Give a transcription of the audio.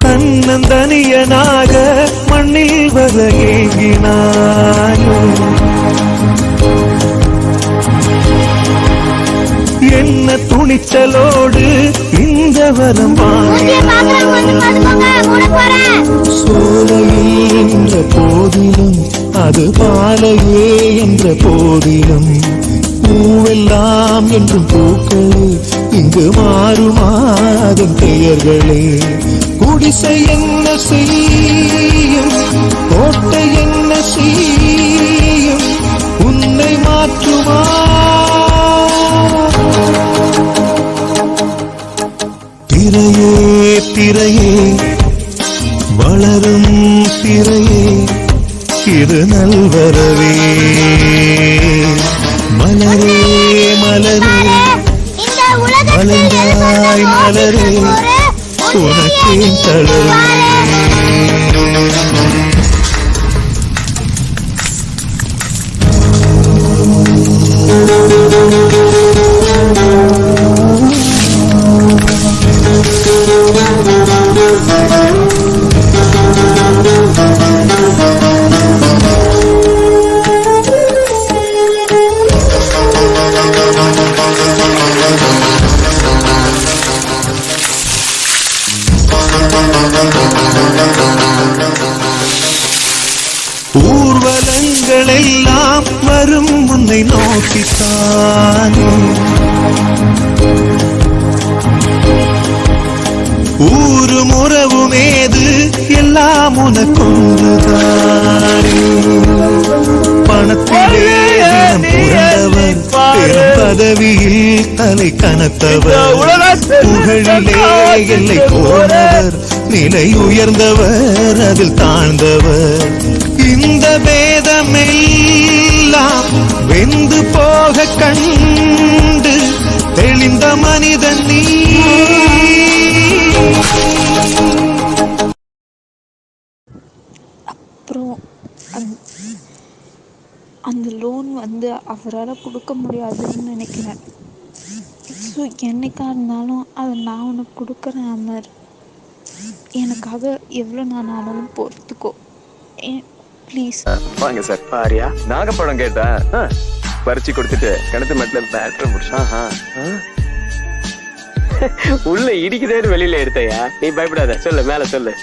தன்னந்தனியனாக மண்ணில் வர ஏங்கினாயோ, என்ன துணிச்சலோடு இந்த வரம் சோலையில் என்ற போதிலும் அது பாலையே என்ற போதிலும் பூவெல்லாம் என்றும் பூக்களே இங்கு மாறுமாதன் பெயர்களே. குடிசை என்ன செய்யும், கோட்டை என்ன செய்யும், உன்னை மாற்றுமா? திரையே திரையே வளரும் திரையே இது நல்வரவே. மலரே மலரே மலர்ந்தாய் மலரே உனக்கே தளரே. ஊர்வலங்கள் எல்லாம் வரும் உன்னை நோக்கித்தானே, ஊரும் உறவுமேது எல்லாம் உனக்கொன்றுதானே. பணத்திலே தினம் புரண்டவர், பெரும் பதவியில் தலை கனத்தவர், புகழிலே எல்லை போனவர், நிலை உயர்ந்தவர் அதில் தாழ்ந்தவர். இந்த பேதமெல்லாம் வெந்து போக கண்டு தெளிந்த மனிதன் நீ. அப்புறம் அந்த லோன் அவரால் கொடுக்க முடியாதுன்னு நினைக்கிறேன். ஸோ என்னைக்கா இருந்தாலும் அதை நான் உனக்கு கொடுக்குறேன் அமர். எனக்காக எவ்வளோ நான் ஆனாலும் பொறுத்துக்கோ ப்ளீஸ். வாங்க சார். பாரியா நாகப்பழம் கேட்டேன், பறிச்சு கொடுத்துட்டு கிணத்து மெட்டில் பேட்டர் முடிச்சா உள்ள இடிக்குதேன்னு வெளியில எடுத்தையா. நீ பயப்படாத, சொல்லு மேல சொல்லு.